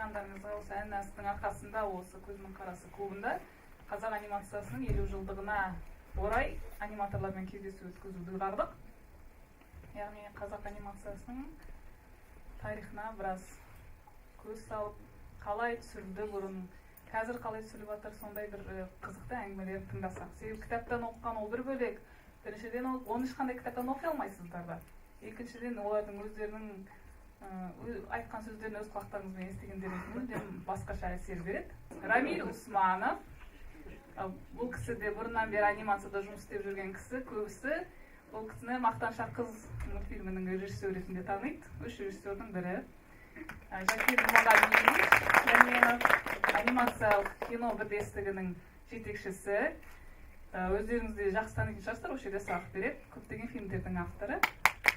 байкағандарыңызға осы әннастың арқасында осы Көзінің қарасы клубында қазақ анимациясының 50 жылдығына орай аниматорлармен кездесу өткізуді ұйғардық. Яғни қазақ анимациясының тарихына біраз көз салып, қалай түсірілді бұрын, қазір қалай түсіріліп жатыр, сондай бір қызықты әңгімелерді тыңдасақ. Себебі кітаптан оқыған ол бір бөлек. Біріншіден оны ешқандай кітаптан оқи алмайсыздар да. Екіншіден олардың өздерінің айтқан сөздерін өз құлақтарыңызбен естігендеріңіз мүлдем басқаша әсер береді. Рамиль Усманов, бұл кісі де бұрыннан бері анимацияда жұмыс істеп жүрген кісі, көбісі бұл кісіні Мақтаншақ қыз мультфильмінің режиссері ретінде таниды, 3 режиссердің бірі. Жакир Жұмағалиев, анимациялық кино бірлестігінің жетекшісі. Өздеріңіз де жақсы танитын шығарсыздар, осы жерде сабақ береді, көптеген фильмдердің авторы.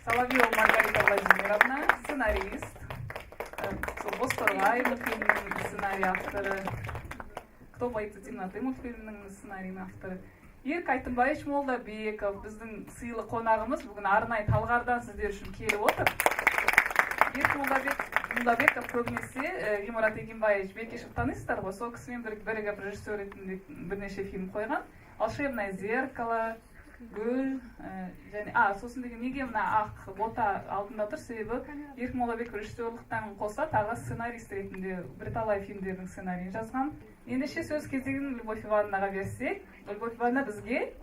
Соловьева Маргарита Владимировна, сценарист. Бозторғай мультфильмінің сценарий авторы. Кто боится темноты мультфильмінің сценарийінің авторы. Ерік Айтымбаевич Молдабеков, біздің сыйлы қонағымыз, бүгін арнайы Талғардан сіздер үшін келіп отыр. Ерік Молдабеков көбінесе Ғимарат Егенбаевич Бекешев танисыздар ғой, сол кісімен бірігіп режиссер ретінде бірнеше фильм қойған. Волшебное зеркало, гүл, және сосын деген неге мына ақ бота алдында тұр, себебі Ерік Молдабеков режиссерлықтан қоса тағы сценарист ретінде бірталай фильмдердің сценарийін жазған. Ендеше сөз кезегін Любовь Ивановнаға берсек, Любовь Ивановна бізге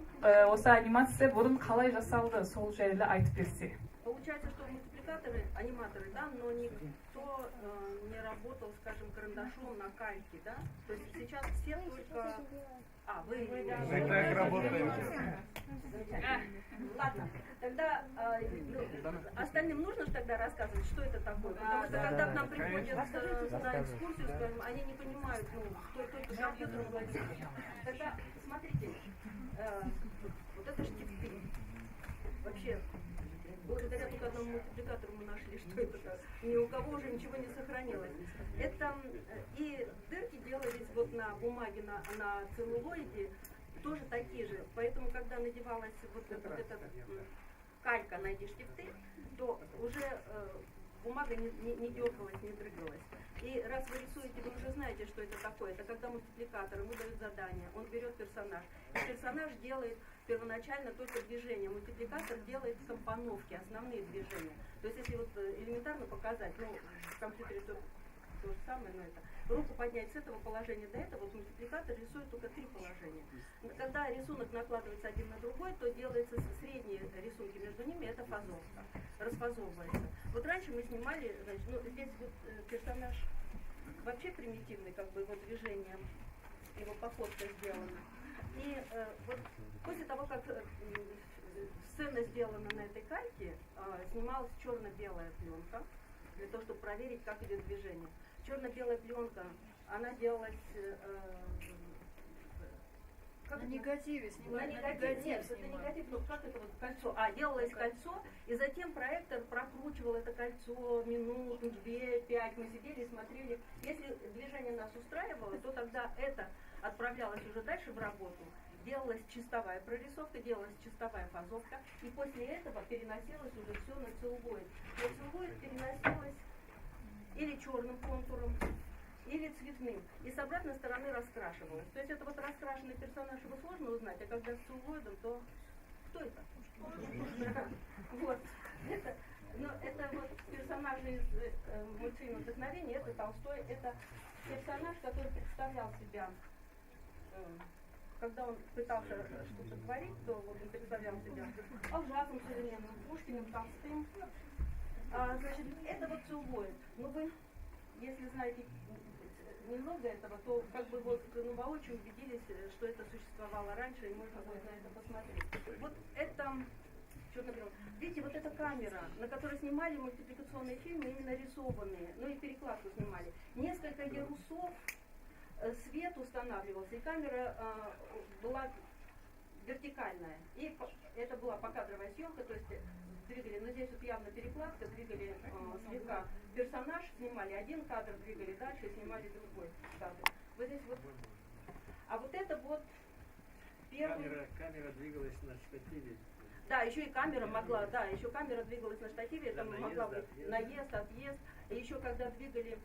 осы анимация бұрын қалай жасалды, сол жайлы айтып берсе. Получается, что мультипликаторы, аниматоры, да, но никто не работал, скажем, карандашом на кальке, да? То есть сейчас все только... Вы так работаете. Ладно, тогда остальным нужно же тогда рассказывать, что это такое, потому что когда к нам приходят на экскурсию, скажем, они не понимают, кто только компьютером владеет. Тогда, смотрите, вот это штифты. Вообще, благодаря только одному мультипликатору мы нашли, что это ни у кого уже ничего не сохранилось. Это и дырки делались вот на бумаге, на целлулоиде, тоже такие же. Поэтому, когда надевалась вот эта калька на эти штифты, то уже бумага не дергалась, не дрыгалась. И раз вы рисуете, вы уже знаете, что это такое. Это когда мультипликатор ему дают задание, он берет персонаж. И персонаж делает первоначально только движение. Мультипликатор делает компоновки, основные движения. То есть если вот элементарно показать, в компьютере то же самое, но это руку поднять с этого положения до этого, вот мультипликатор рисует только 3 положения. Когда рисунок накладывается один на другой, то делается средние рисунки между ними, это фазовка, расфазовывается. Вот раньше мы снимали, значит, здесь вот персонаж вообще примитивный, как бы его движение, его походка сделана. И вот после того, как сцена сделана на этой кальке, снималась черно-белая пленка, для того, чтобы проверить, как идет движение. Черно-белая пленка, она делалась... на негативе снимали. Нет, это негатив, но как это вот кольцо? Делалось кольцо, и затем проектор прокручивал это кольцо минуту, 2, 5. Мы сидели и смотрели. Если движение нас устраивало, то тогда это отправлялось уже дальше в работу. Делалась чистовая прорисовка, делалась чистовая фазовка, и после этого переносилось уже все на целлулоид. На целлулоид переносилось или черным контуром, или цветным, и с обратной стороны раскрашивалось. То есть это вот раскрашенный персонаж, его сложно узнать, а когда с целлулоидом, то кто это? Вот. Это вот персонажи из мультфильма «Вдохновение», это Толстой, это персонаж, который представлял себя, когда он пытался что-то творить, то вот он представлял себя Алжасом современным, Пушкиным, Толстым. Значит, это вот целлулоид. Но вы, если знаете немного этого, то как бы вот воочию убедились, что это существовало раньше, и можно будет на это посмотреть. Вот это черно-белое. Видите, вот эта камера, на которой снимали мультипликационные фильмы, именно рисованные, и перекладку снимали. Несколько ярусов, свет устанавливался, и камера была вертикальная. И это была покадровая съемка, то есть двигали, но здесь вот явно перекладка, двигали слегка персонаж, снимали один кадр, двигали дальше, снимали другой кадр. Вот здесь вот. А вот это вот первый... Камера двигалась на штативе. Да, еще и камера могла, еще камера двигалась на штативе, это могла быть наезд, отъезд. И еще когда двигали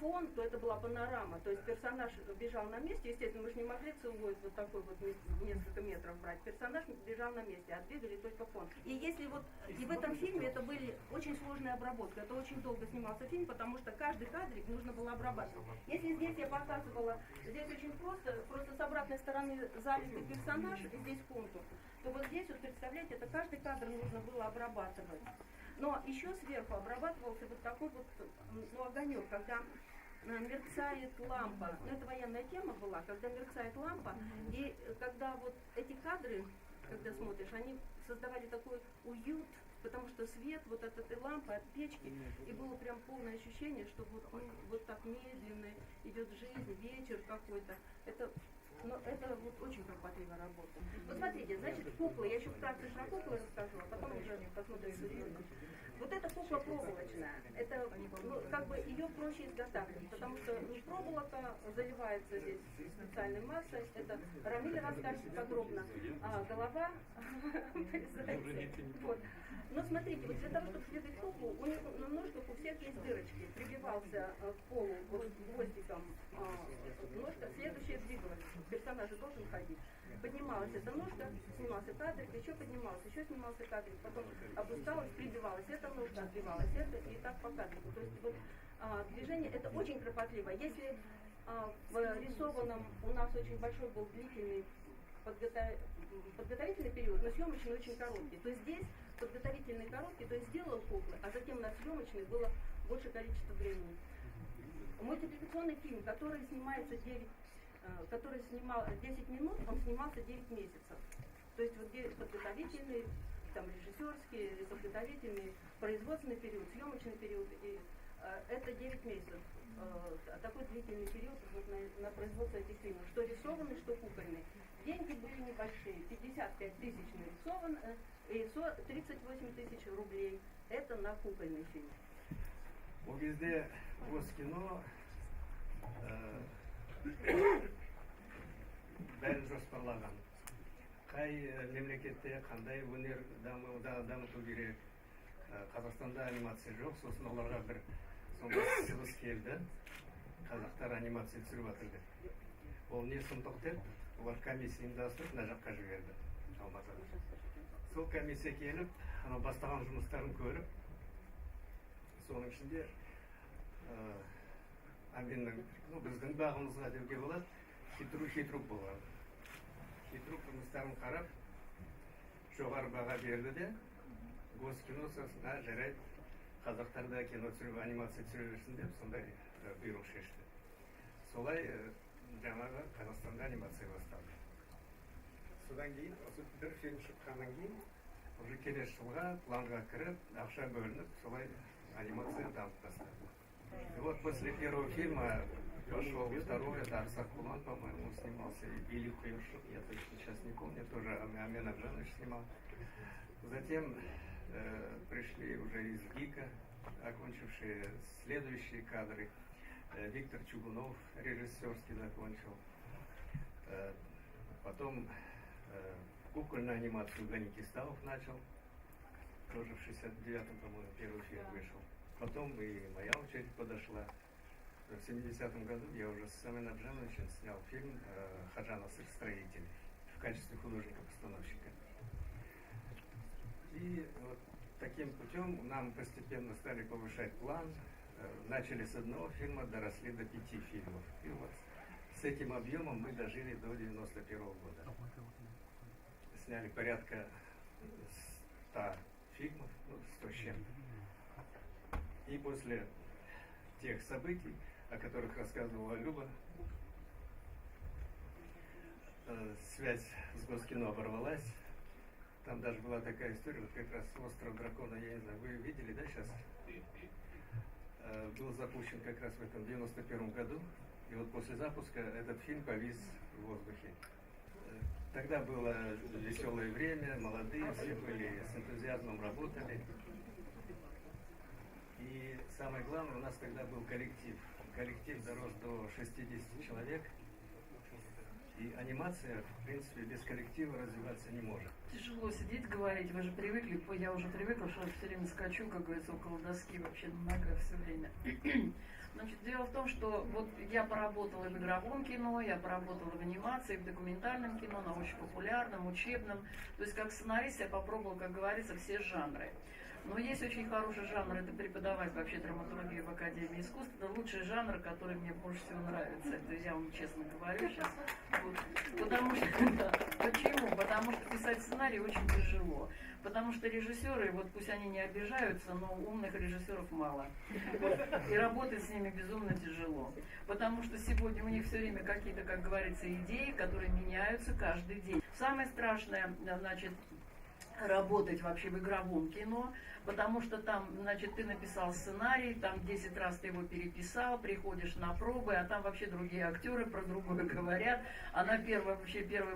фон, то это была панорама. То есть персонаж бежал на месте, естественно, мы же не могли целлулоид вот такой вот несколько метров брать. Персонаж бежал на месте, а двигали только фон. И если вот, и в этом фильме это были очень сложная обработка. Это очень долго снимался фильм, потому что каждый кадрик нужно было обрабатывать. Если здесь я показывала, здесь очень просто с обратной стороны залитый персонаж, и здесь контур, то вот здесь, вот представляете, это каждый кадр нужно было обрабатывать. Но еще сверху обрабатывался вот такой вот огонек, когда мерцает лампа. Ну, это военная тема была, когда мерцает лампа, и когда вот эти кадры, когда смотришь, они создавали такой уют, потому что свет вот от этой лампы, от печки, и было прям полное ощущение, что вот, вот так медленно идет жизнь, вечер какой-то. Это вот очень кропотливая работа. Вот смотрите, значит, куклы, я еще вкратце про куклы расскажу, а потом уже посмотрим серьезно. Вот эта кукла проволочная, это как бы ее проще изготавливать, потому что проволока заливается здесь специальной массой, это Рамиль расскажет подробно, а голова вырезается. Вот. Но смотрите, вот для того, чтобы двигать куклу, у них на ножках у всех есть дырочки. Прибивался к полу вот гвоздиком ножка, следующая двигалась. Персонаж должен ходить. Поднималась эта ножка, снимался кадрик, еще поднимался, еще снимался кадрик, потом опускалась, прибивалась эта ножка, отбивалась это, и так по кадрику. То есть вот движение это очень кропотливо. Если в рисованном у нас очень большой был длительный подготовительный период, но съемочный очень короткий, то здесь подготовительный короткий, то есть сделал куклы, а затем на съемочный было больше количества времени. Мультипликационный фильм, который снимается 10 минут, он снимался 9 месяцев. То есть вот подготовительный, там режиссерский, подготовительный, производственный период, съемочный период, и это 9 месяцев. Такой длительный период вот на производство этих фильмов, что рисованный, что кукольный. Деньги были небольшие, 55 тысяч нарисован, и 38 тысяч рублей. Это на кукольный фильм. Ол кезде Госкино бәрін жоспарлаған. Қай мемлекетте қандай өнер дамыту керек. Қазақстанда анимация жоқ, сосын оларға бір соңғы сыбыс келді. Қазақтар анимация түсіріп жатыр деп. Ол не сұмдық деп, олар комиссия ұйымдастырып мына жаққа жіберді, Алматыға. Сол комиссия келіп, анау бастаған жұмыстарын көріп, соның ішінде біздің бағымызға деуге болады, хитрук болған. Хитрук жұмыстарын қарап, жоғары баға берді де, Госкино сосын, жарайды, қазақтарда кино түсіріп, анимация түсіре берсін деп, сондай бұйрық шешті. Солай жаңағы Қазақстанда анимация басталды. Содан кейін, осы бір фильм шыққаннан кейін, уже келесі жылға планға кіріп, ақша бөлініп, солай анимация дамып бастады. И вот после первого фильма пошел второй, это Арсак Кулан, по-моему, снимался, или Хуюшев, я точно сейчас не помню, тоже Амен Абжанович снимал. Затем пришли уже из ГИКа, окончившие следующие кадры. Виктор Чугунов режиссерский закончил. Потом кукольную анимацию Гани Киставов начал. Тоже в 69-м, по-моему, первый фильм вышел. Потом и моя очередь подошла. В 70-м году я уже с Амен Абжановичем снял фильм «Хаджа Насыр. Строитель» в качестве художника-постановщика. И вот таким путем нам постепенно стали повышать план. Начали с одного фильма, доросли до 5 фильмов. И вот с этим объемом мы дожили до 91-го года. Сняли порядка 100 фильмов, 100 с чем-то. И после тех событий, о которых рассказывала Люба, связь с Госкино оборвалась. Там даже была такая история, вот как раз «Остров дракона», я не знаю, вы видели, да, сейчас? Был запущен как раз в этом 91-м году, и вот после запуска этот фильм повис в воздухе. Тогда было веселое время, молодые все были, с энтузиазмом работали. И самое главное, у нас тогда был коллектив. Коллектив дорос до 60 человек. И анимация, в принципе, без коллектива развиваться не может. Тяжело сидеть, говорить, вы же привыкли, я уже привыкла, что все время скачу, как говорится, около доски, вообще на ногах все время. Значит, дело в том, что вот я поработала в игровом кино, я поработала в анимации, в документальном кино, научно-популярном, учебном. То есть как сценарист я попробовала, как говорится, все жанры. Но есть очень хороший жанр, это преподавать вообще драматургию в Академии искусств. Это лучший жанр, который мне больше всего нравится. Это я вам честно говорю сейчас. Вот. Потому что, да, почему? Потому что писать сценарий очень тяжело. Потому что режиссеры, вот пусть они не обижаются, но умных режиссеров мало. И работать с ними безумно тяжело. Потому что сегодня у них все время какие-то, как говорится, идеи, которые меняются каждый день. Самое страшное, значит, работать вообще в игровом кино, потому что там, значит, ты написал сценарий, там 10 раз ты его переписал, приходишь на пробы, а там вообще другие актеры про другое говорят, а на первый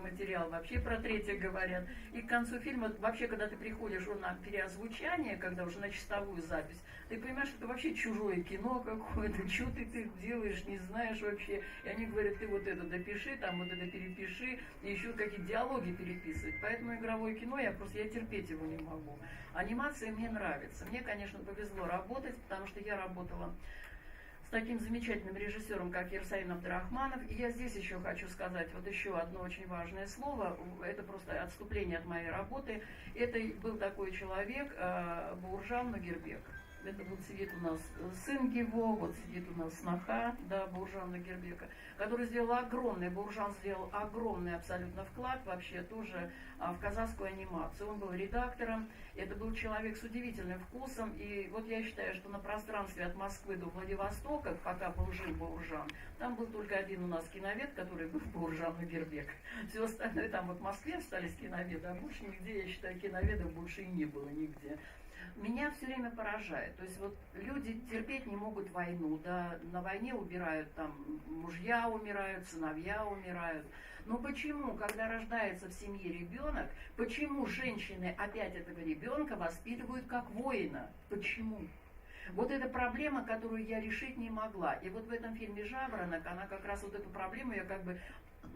материал вообще про третье говорят. И к концу фильма, вообще, когда ты приходишь на переозвучание, когда уже на чистовую запись, ты понимаешь, что это вообще чужое кино какое-то, что ты делаешь, не знаешь вообще. И они говорят, ты вот это допиши, там вот это перепиши, и еще какие-то диалоги переписывать. Поэтому игровое кино, я терпеть его не могу. Анимация мне нравится. Мне, конечно, повезло работать, потому что я работала с таким замечательным режиссером, как Ерсаин Абдрахманов. И я здесь еще хочу сказать вот еще одно очень важное слово. Это просто отступление от моей работы. Это был такой человек, Бауржан Нагербек. Это вот сидит у нас сын его, вот сидит у нас сноха, да, Бауржан Нагербека, который сделал Бауржан сделал огромный абсолютно вклад вообще тоже в казахскую анимацию. Он был редактором, это был человек с удивительным вкусом, и вот я считаю, что на пространстве от Москвы до Владивостока, пока был жив Бауржан, там был только один у нас киновед, который был Бауржан Нагербек. Все остальное там вот в Москве остались киноведы, а больше нигде, я считаю, киноведов больше и не было нигде. Меня все время поражает. То есть вот люди терпеть не могут войну, да, на войне убирают, там, мужья умирают, сыновья умирают. Но почему, когда рождается в семье ребенок, почему женщины опять этого ребенка воспитывают как воина? Почему? Вот эта проблема, которую я решить не могла. И вот в этом фильме «Жаворонок», она как раз вот эту проблему,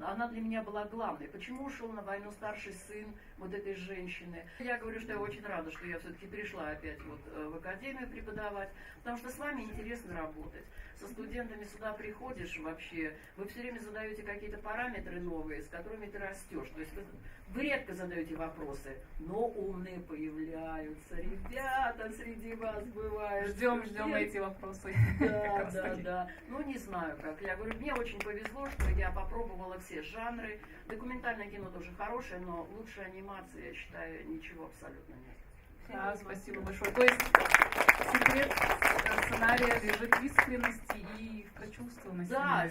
она для меня была главной. Почему ушел на войну старший сын вот этой женщины? Я говорю, что я очень рада, что я все-таки пришла опять вот в академию преподавать, потому что с вами интересно работать. Со студентами сюда приходишь вообще, вы все время задаете какие-то параметры новые, с которыми ты растешь. То есть вы редко задаете вопросы, но умные появляются. Ребята среди вас бывают. Ждем эти вопросы. Да. Ну, не знаю как. Я говорю, мне очень повезло, что я попробовала все жанры. Документальное кино тоже хорошее, но лучше анимации, я считаю, ничего абсолютно нет. Да, спасибо большое. То есть секрет сценария лежит в искренности и в прочувствованности. Да,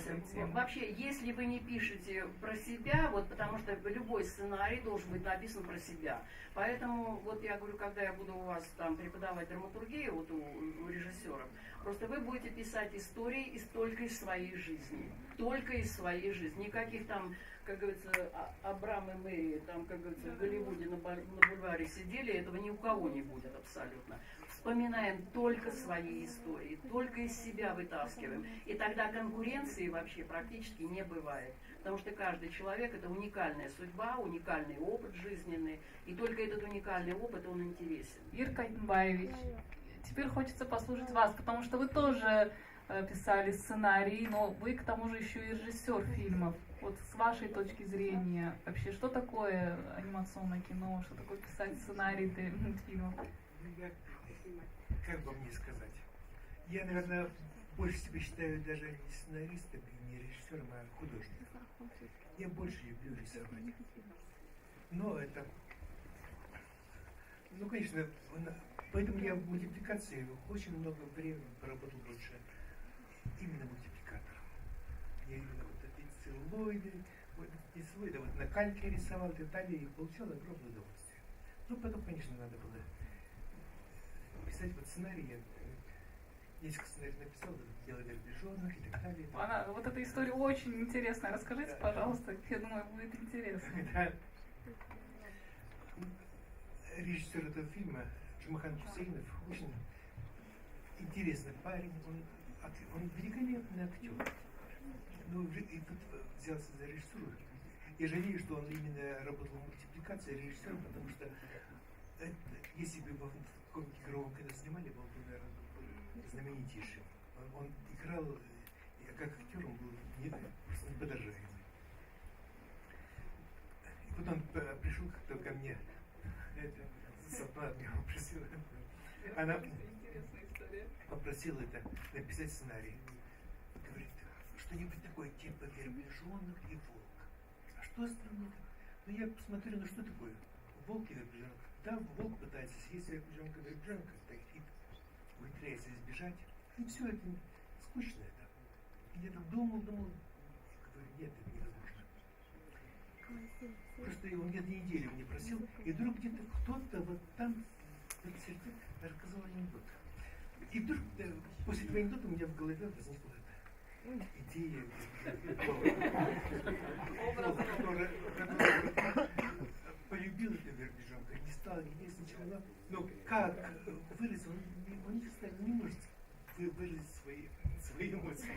вообще, если вы не пишете про себя, вот потому что любой сценарий должен быть написан про себя. Поэтому, вот я говорю, когда я буду у вас там преподавать драматургию, вот у режиссеров, просто вы будете писать истории только из своей жизни. Только из своей жизни. Никаких там, как говорится, Абрам и Мэри, там, как говорится, в Голливуде на бульваре сидели, этого ни у кого не будет абсолютно. Вспоминаем только свои истории, только из себя вытаскиваем. И тогда конкуренции вообще практически не бывает. Потому что каждый человек — это уникальная судьба, уникальный опыт жизненный. И только этот уникальный опыт, он интересен. Ирка Итмбаевич, теперь хочется послушать вас, потому что вы тоже писали сценарий, но вы к тому же еще и режиссер фильмов. Вот с вашей точки зрения, вообще, что такое анимационное кино, что такое писать сценарий для мультфильмов? Как бы мне сказать? Я, наверное, больше себя считаю даже не сценаристом и не режиссером, а художником. Я больше люблю рисовать. Но это... Ну, конечно, поэтому я в мультипликации очень много времени поработал больше именно мультипликатором. Я именно вот эти целлоиды, вот на кальке рисовал и так далее, и получал огромное удовольствие. Ну, потом, конечно, надо было писать вот сценарий. Я несколько сценариев написал, «Дело верблюжонок» и так далее. Вот эта история очень интересная. Расскажите, пожалуйста, я думаю, будет интересно. Режиссер этого фильма Джумахан Хусейнов очень интересный парень, он великолепный актер. Ну, и тут взялся за режиссуру. Я жалею, что он именно работал в мультипликации режиссером, потому что если бы его в каком-нибудь игровом кино снимали, был бы, наверное, знаменитейшим. Он играл играл, я как актер он был просто неподражаемый. И потом пришел как-то ко мне, сама меня попросила, она попросила это написать сценарий. Говорит, что-нибудь такое типа верблюжонок и волк. А что остальное? Ну я посмотрю, ну что такое? Волк и верблюжонок. Да, волк пытается съесть верблюжонка, верблюжонок как-то умудряется избежать. И все это скучно это. И я там думал, и говорю, нет, это невозможно. Просто он где-то неделю мне просил, и вдруг где-то кто-то вот там рассказал анекдот. И вдруг после этого анекдота у меня в голове возникла эта идея, которая полюбил это верблюжонка, не стал есть ничего, но как выразить, он не может выразить свои эмоции.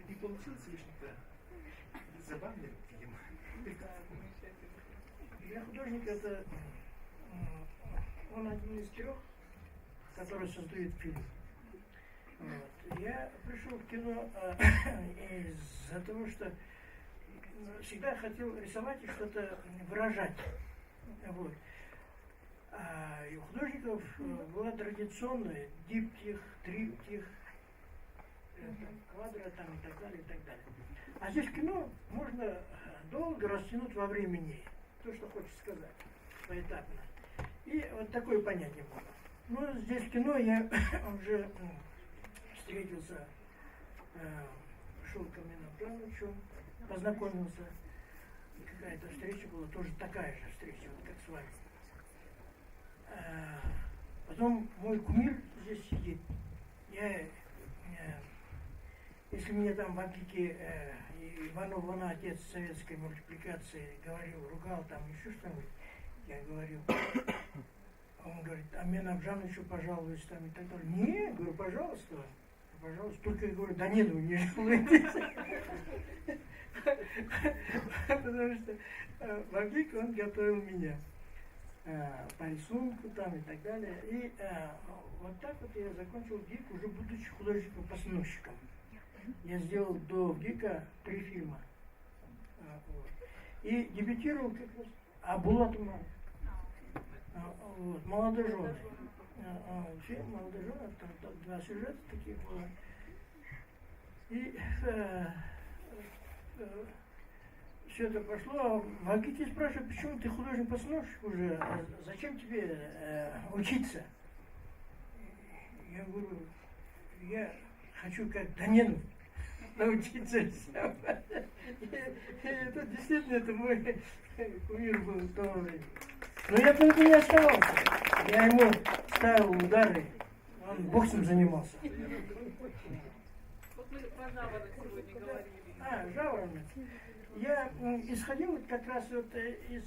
И получилось, в общем-то, забавный фильм. Я художник, это он один из 3, который создает фильм. Вот. Я пришел в кино из-за того, что всегда хотел рисовать и что-то выражать. Вот. А у художников была традиционная диптих, триптих, квадро там и так далее, и так далее. А здесь в кино можно долго растянуть во времени то, что хочешь сказать, поэтапно. И вот такое понятие было. Ну, здесь в кино я уже встретился, шел ко мне на Плановичу, познакомился. И какая-то встреча была, тоже такая же встреча, вот как с вами. Потом мой кумир здесь сидит. Если мне там в Африке Иванов, отец советской мультипликации, говорил, ругал там еще что-нибудь, я говорил, он говорит, а мне Набжановичу пожалуйста там и так далее. Не, говорю, пожалуйста, только я говорю, да нет, вы не жалуетесь. Потому что в Африке он готовил меня по рисунку там и так далее. И вот так вот я закончил ГИК, уже будучи художником-постановщиком. Я сделал до ГИКа 3 фильма. Вот. И дебютировал как раз Булатума. Вот, «Молодожены». Фильм «Молодожены», там 2 сюжета таких было. И все это пошло. В Агите спрашивают, почему ты художник-постановщик уже, зачем тебе учиться? Я говорю, я хочу как Даненов научиться рисовать. И это действительно, это мой кумир был в то время. Но я только не оставался. Я ему ставил удары, он боксом занимался. Вот мы про жаворонок сегодня говорили. Жаворонок. Я исходил вот как раз вот из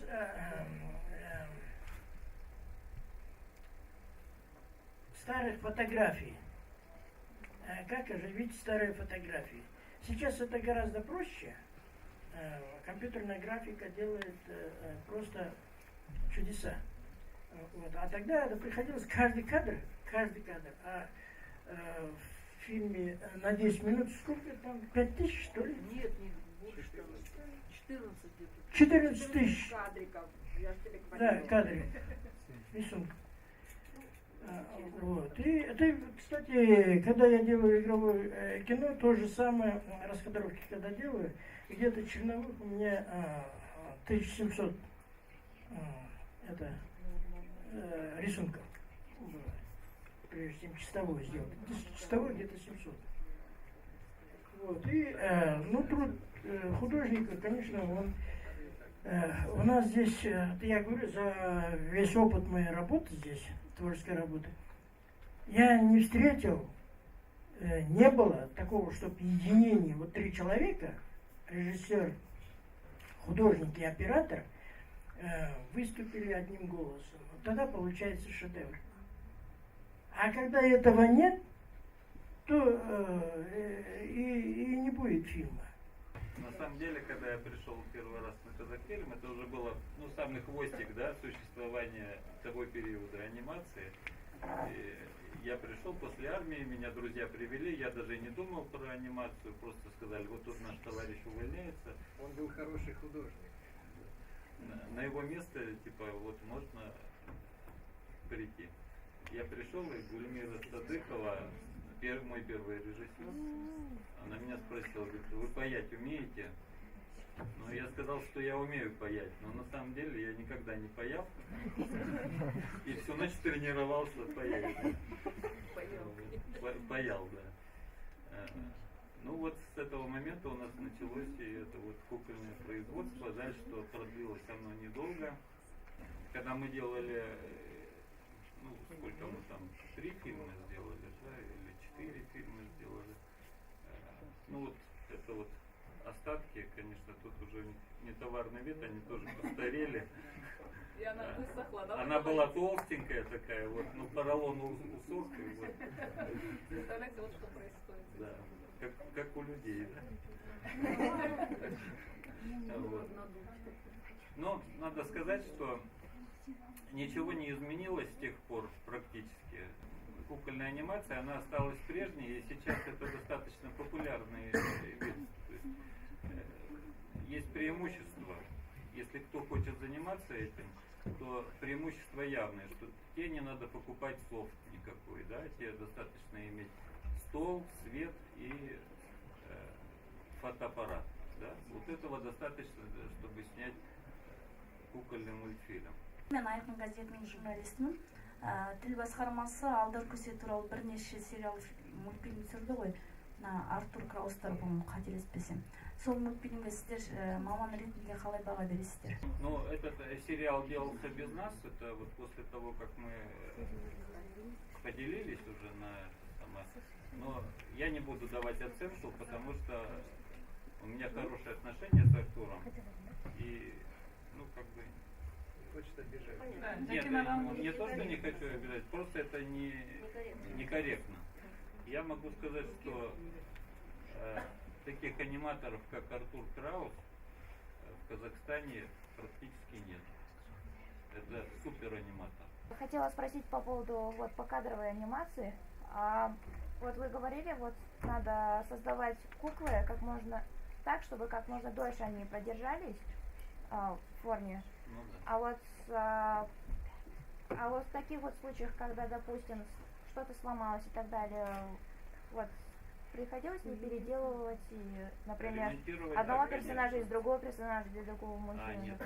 старых фотографий. Как оживить старые фотографии? Сейчас это гораздо проще. Компьютерная графика делает просто чудеса. Вот. А тогда это приходилось каждый кадр. А в фильме на 10 минут сколько там? 5000, что ли? Нет, больше. 14 где-то. 14 тысяч. Кадриков. Я же тебе говорила. Да, кадры. Рисунок. Вот. И это, кстати, когда я делаю игровое кино, то же самое, раскадровки когда делаю, где-то черновых у меня 1700 рисунков. Прежде чем чистовой сделать. Чистовой где-то 700. Вот. И труд художника, конечно, он у нас здесь, я говорю, за весь опыт моей работы здесь, творческой работы, я не встретил, не было такого, чтобы единение, вот 3 человека, режиссер, художник и оператор, выступили одним голосом. Вот тогда получается шедевр. А когда этого нет, то и не будет фильма. На самом деле, когда я пришел первый раз на Казахфильм, это уже было, самый хвостик, да, существования того периода анимации. я пришел после армии, меня друзья привели, я даже и не думал про анимацию, просто сказали, вот тут наш товарищ увольняется. Он был хороший художник. На его место, типа, вот можно прийти. Я пришел, и Гульмира Садыкова, мой первый режиссер, она меня спросила, говорит, вы паять умеете? Ну, я сказал, что я умею паять, но на самом деле я никогда не паял. И всю ночь тренировался паять. Паял, да. Ну вот с этого момента у нас началось и это вот кукольное производство. Жаль, что продлилось оно недолго. Когда мы делали, ну сколько мы там, 3 фильма сделали, да, или 4 фильма сделали. Ну вот это вот остатки, конечно, тут уже не товарный вид, они тоже постарели. И она высохла, да? Она была толстенькая такая, вот, ну поролон усох. И вот. Представляете, вот что происходит. Да, как у людей, да? Вот. Но надо сказать, что ничего не изменилось с тех пор практически. Кукольная анимация, она осталась прежней, и сейчас это достаточно популярный вид. То есть, есть преимущество. Если кто хочет заниматься этим, то преимущество явное, что тебе не надо покупать софт никакой, да, тебе достаточно иметь стол, свет и фотоаппарат. Да? Вот этого достаточно, чтобы снять кукольный мультфильм. Мен Айқын газетінің журналистімін. Тіл басқармасы Алдар Көсе туралы бірнеше сериал мультфильм түсірді ғой. Артур Краустар, по-моему, қателеспесем. Сол мультфильмге сіздер маман ретінде қалай баға бересіздер? Ну, этот сериал делался без нас. Это вот после того, как мы поделились уже на это. Но я не буду давать оценку, потому что у меня хорошие отношения с Артуром. И, ну, как бы... Хочет обижать. Нет, не то, что не хочу обижать, просто это некорректно. Я могу сказать, что таких аниматоров, как Артур Краус, в Казахстане практически нет. Это супер аниматор. Хотела спросить по поводу вот покадровой анимации. Вот вы говорили, вот надо создавать куклы как можно так, чтобы как можно дольше они продержались в форме. Ну, да. А вот в таких вот случаях, когда, допустим, что-то сломалось и так далее, вот приходилось ли переделывать и, например, одного персонажа из другого персонажа для другого мультфильма?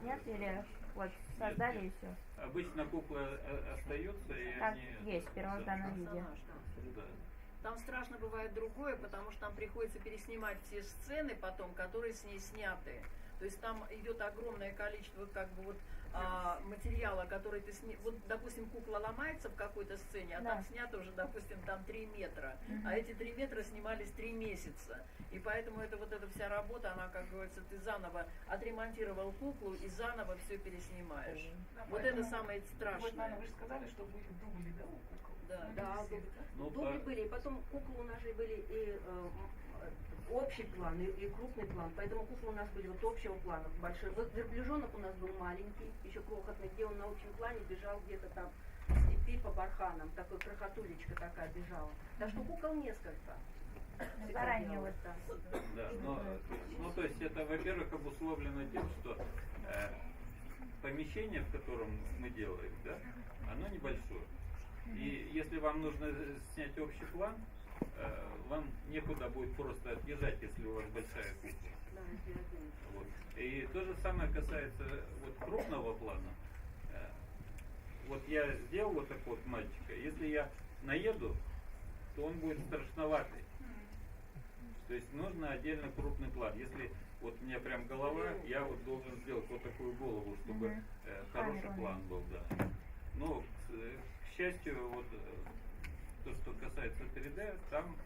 Нет? Или вот создали и все? Обычно куклы остаются и Как они... есть в первозданном виде. Да. Там страшно бывает другое, потому что там приходится переснимать все сцены потом, которые с ней сняты. То есть там идет огромное количество как бы вот материала, который ты вот, допустим, кукла ломается в какой-то сцене, а Да. там снято уже, допустим, там 3 метра. А эти 3 метра снимались 3 месяца. И поэтому это вот эта вся работа, она, как говорится, ты заново отремонтировал куклу и заново все переснимаешь. Да, Вот поэтому- это самое Вот, страшное. наверное, вы же сказали, что были дубли, да, у кукол? Да. Да, Ну, дубли были, и потом куклы у нас же были и общий план, и крупный план. Поэтому куклы у нас были вот общего плана, большой. Вот верблюжонок у нас был маленький, еще крохотный, где он на общем плане бежал где-то там в степи по барханам. Такой крохотулечка такая бежала. Так что кукол несколько. Заранее вот. Да. Да, ну, то есть это, во-первых, обусловлено тем, что помещение, в котором мы делаем, да, оно небольшое. И если вам нужно снять общий план, вам некуда будет просто отъезжать, если у вас большая кухня. Да, если один. Вот. И то же самое касается вот крупного плана. Вот я сделал вот такого вот мальчика. Если я наеду, то он будет страшноватый. То есть нужно отдельно крупный план. Если вот у меня прям голова, я вот должен сделать вот такую голову, чтобы хороший Камеру. план был, да. Но, к счастью, вот то, что касается 3D, там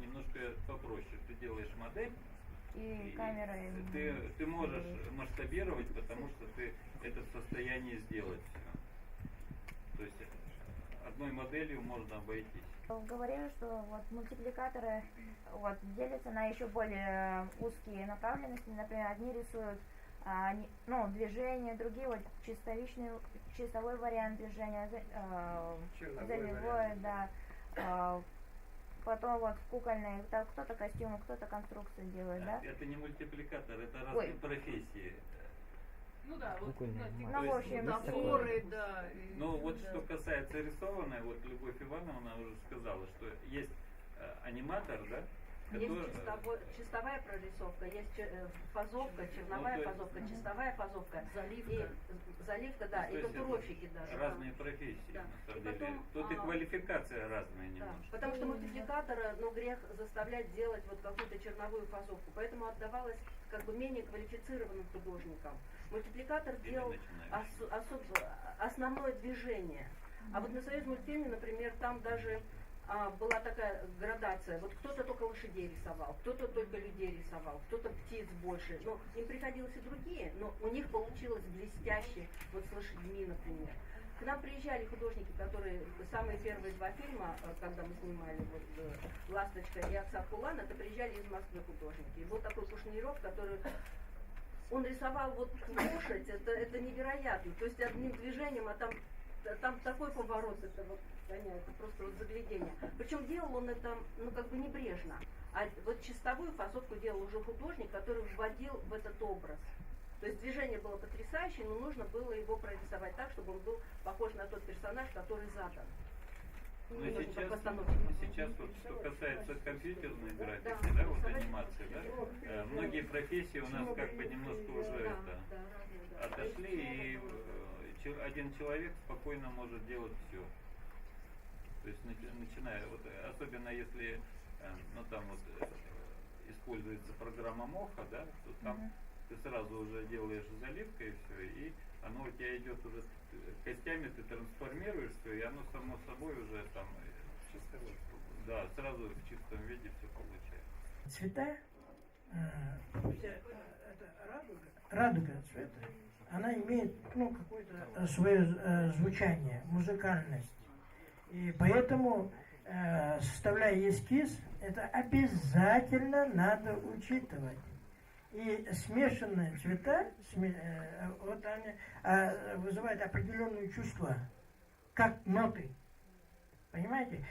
немножко попроще. Ты делаешь модель, И камера. ты можешь масштабировать, потому что ты это в состоянии сделать. То есть одной моделью можно обойтись. Говорили, что вот мультипликаторы вот делятся на еще более узкие направленности. Например, одни рисуют ну, движения, другие вот чистовой вариант движения, целевой, да. Потом вот в кукольной, кто-то костюмы, кто-то конструкции делает, да? Это не мультипликатор, это разные профессии. Ну да, вот, Ну, в общем, Метафоры, да. Ну вот что касается рисованной, вот Любовь Ивановна уже сказала, что есть аниматор, да? Есть чистовая прорисовка, есть фазовка, черновая фазовка, чистовая фазовка. Заливка, да, и татуировщики даже. Разные профессии, да. на самом деле. Тут и квалификация разная немножко. Да, потому что мультипликатора, ну, грех заставлять делать вот какую-то черновую фазовку, поэтому отдавалось как бы менее квалифицированным художникам. Мультипликатор делал основное движение. А вот на Союзмультфильме, например, там даже была такая градация. Вот кто-то только лошадей рисовал, кто-то только людей рисовал, кто-то птиц больше. Но им приходилось и другие, но у них получилось блестяще, вот с лошадьми, например. К нам приезжали художники, которые самые первые два фильма, когда мы снимали вот «Ласточка» и «Аксак Кулан», это приезжали из Москвы художники. И был такой Кушниров, который он рисовал вот лошадь, это невероятно. То есть одним движением, а там такой поворот, это вот, это просто вот заглядение. Причем делал он это, ну, как бы небрежно. А вот чистовую фасовку делал уже художник, который вводил в этот образ. То есть движение было потрясающее, но нужно было его прорисовать так, чтобы он был похож на тот персонаж, который задан. Но сейчас вот, что касается компьютерной графики, да, вот анимации, да, многие профессии у нас как бы немножко уже отошли, и один человек спокойно может делать все. То есть начиная, вот, особенно если ну, там вот используется программа Моха, да, то там ты сразу уже делаешь заливкой и все, и оно у тебя идет уже костями, ты трансформируешь все, и оно само собой уже там да, сразу в чистом виде все получается. Цвета, это радуга цвета, она имеет, ну, какое-то свое звучание, музыкальность. И поэтому, составляя эскиз, это обязательно надо учитывать. И смешанные цвета, вот они вызывают определенные чувства, как ноты. Понимаете?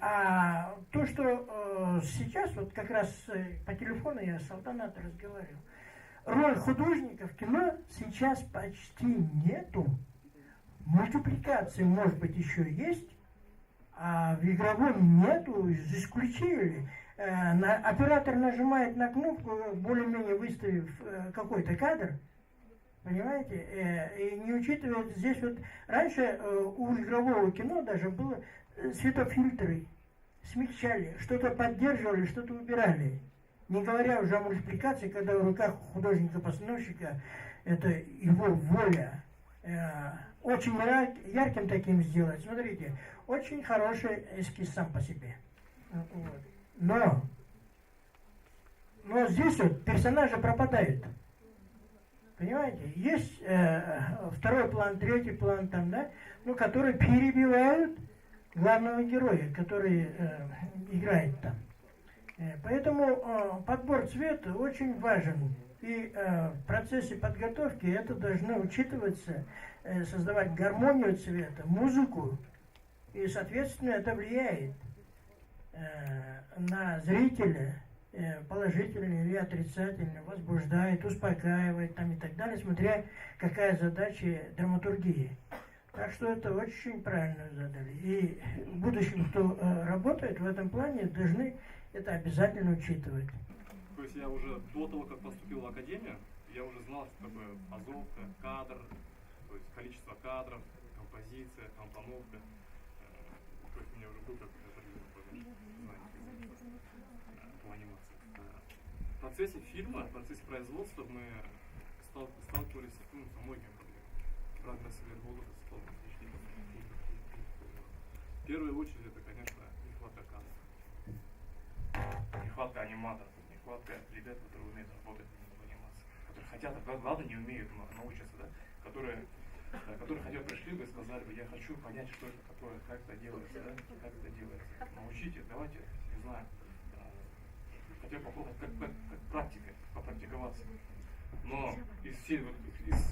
А то, что сейчас, вот как раз по телефону я с Алтанатой разговаривал, роль художника в кино сейчас почти нету. Мультипликации, может быть, еще есть, а в игровом нету, исключили. Оператор нажимает на кнопку, более-менее выставив какой-то кадр, понимаете, и не учитывает здесь вот раньше у игрового кино даже было светофильтры, смягчали, что-то поддерживали, что-то убирали. Не говоря уже о мультипликации, когда в руках художника-постановщика это его воля. Очень ярким таким сделать. Смотрите, очень хороший эскиз сам по себе. Вот. Но здесь вот персонажи пропадают. Понимаете? Есть второй план, третий план там, да, ну, которые перебивают главного героя, который играет там. Поэтому подбор цвета очень важен. И в процессе подготовки это должно учитываться, создавать гармонию цвета, музыку. И, соответственно, это влияет на зрителя положительно или отрицательно, возбуждает, успокаивает там, и так далее, смотря какая задача драматургии. Так что это очень правильно задали. И в будущем, кто работает в этом плане, должны это обязательно учитывать. То есть я уже до того, как поступил в академию, я уже знал, что такое фазовка, кадр, то есть количество кадров, композиция, компоновка. То есть у меня уже был какой-то определенный знание по анимации. В процессе фильма, в процессе производства мы сталкивались с многими проблемами. Правда, свет голода, в первую очередь это, конечно, нехватка кадров. Нехватка аниматоров, нехватка ребят, которые умеют работать в анимации, которые хотят, главное, не умеют научиться, да, которые хотя пришли бы и сказали бы, я хочу понять, что это такое, как это делается, да, как это делается. Научите, давайте, не знаю, хотя бы попробовать, как практика, попрактиковаться. Но из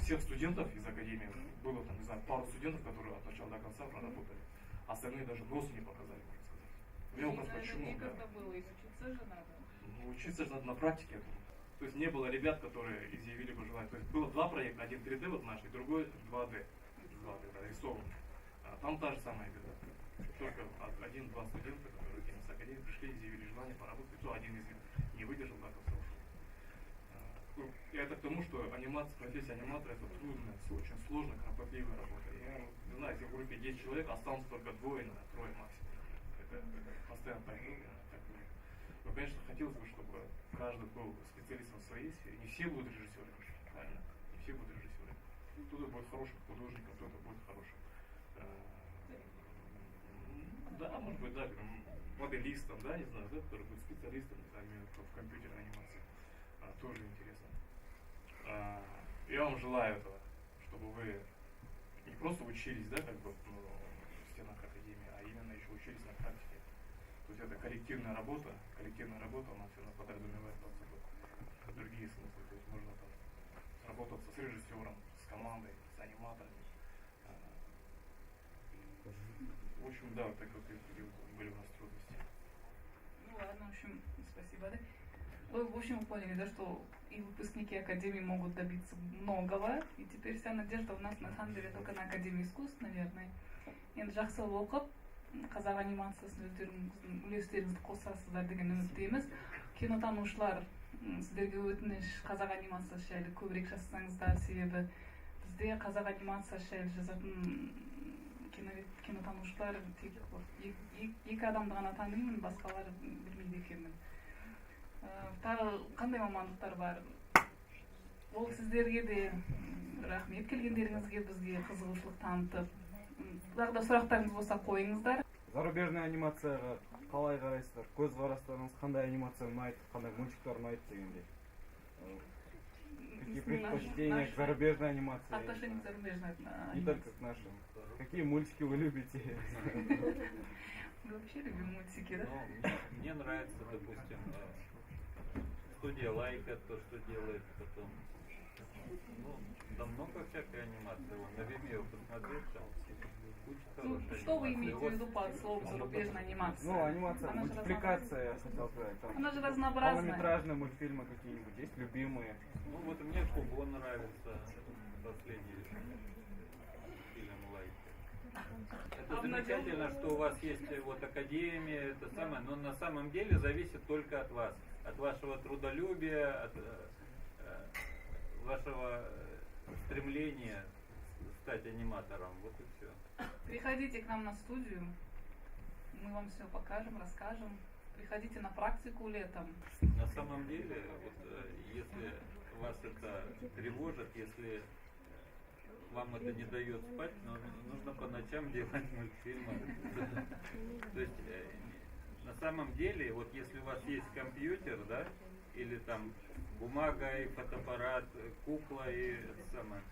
всех студентов из академии было там, не знаю, пару студентов, которые от начала до конца проработали. Остальные даже нос не показали, можно сказать. Мне вопрос, почему? Некогда было, и учиться же надо. Ну, учиться же надо на практике. То есть не было ребят, которые изъявили бы желание. То есть было два проекта, один 3D вот наш, и другой 2D. 2D, да, рисован. А там та же самая беда. Только один-два студента, которые с академии пришли, изъявили желание поработать, то один из них не выдержал, так и ушел. Ну, это к тому, что профессия аниматора это трудная, очень сложная, кропотливая работа. Я не знаю, если в группе 10 человек, останутся только двое, трое максимум. Это постоянно так. Но, конечно, хотелось бы, чтобы каждый был специалистом в своей сфере. Не все будут режиссерами, правильно? Не все будут режиссерами. Кто-то будет хорошим художником, кто-то будет хорошим. Да, может быть, да, моделистом, да, не знаю, да, который будет специалистом, например, в компьютерной анимации. Тоже интересно. Я вам желаю этого, чтобы вы не просто учились, да, как бы в стенах академии, а именно еще учились на практике. То есть это коллективная работа, она все равно подразумевает под собой другие смыслы. То есть можно там сработаться с режиссером, с командой, с аниматорами. В общем, да, вот такие вот были у нас трудности. Ну ладно, в общем, спасибо, да? Вы, в общем, поняли, да, что и выпускники Академии могут добиться многого, и теперь вся надежда у нас, на самом деле, только на Академии искусств, наверное. Енді жақсы оқып, қазақ анимациясын өздеріңіздің үлестеріңізді қосасыздар деген үміттеміз. Кинотанушылар, сіздерге өтініш қазақ анимациясы жайлы көбірек жазсаңыздар, себебі бізде қазақ анимациясы жайлы жазатын кинотанушылар тек екі адамды ғана танимын, басқалар білмейді екенмін. Тағы қандай мамандықтар бар? Ол сіздерге де рахмет келгендеріңізге, бізге қызығушылық танытып. Тағы да сұрақтарыңыз болса қойыңыздар. Зарубежная анимацияға қалай қарайсыздар? Көзқарастарыңыз қандай анимация ұнайды, қандай мультиктер ұнайды дегендей? Какие предпочтения к зарубежной анимации? Отношение к зарубежной анимации. Не только к нашим. Какие мультики вы любите? Вы вообще любим мультики, да? Ну, мне нравится, допустим, студия Лайка, то, что делает потом. Ну, там много всякой анимации. Вон, на Vimeo посмотреть, там куча хорошей Что вы анимации. имеете в виду под словом зарубежная анимация? Ну, анимация, мультипликация, я хотел сказать. Там Она же разнообразная. полнометражные мультфильмы какие-нибудь есть, любимые. Ну, вот мне Кубо нравится, последний фильм Лайка. Это замечательно, что у вас есть вот академия, это самое, но на самом деле зависит только от вас, от вашего трудолюбия, от вашего стремления стать аниматором. Вот и все. Приходите к нам на студию, мы вам все покажем, расскажем. Приходите на практику летом. На самом деле, вот, если вас это тревожит, если вам это не дает спать, но нужно по ночам делать мультфильмы. То есть, на самом деле, вот если у вас есть компьютер, да, или там бумага и фотоаппарат, кукла и это самое,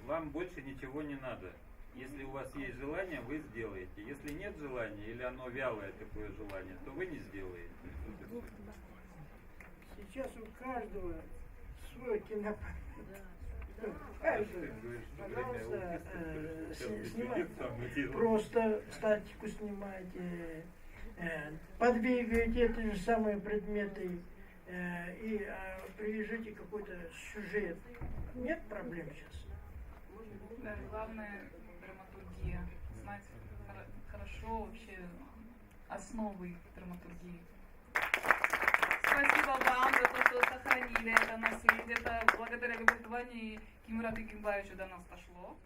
вам больше ничего не надо. Если у вас есть желание, вы сделаете. Если нет желания, или оно вялое такое желание, то вы не сделаете. Сейчас у каждого свой кинопоэт. Снимайте. Просто статику снимайте, подвигаете эти же самые предметы и привяжите какой-то сюжет. Нет проблем сейчас. Да, главное драматургия. Знать хорошо вообще основы драматургии. Спасибо вам за то, что сохранили это наследие. Это благодаря любви Кимурата Гимбаевичу до нас дошло.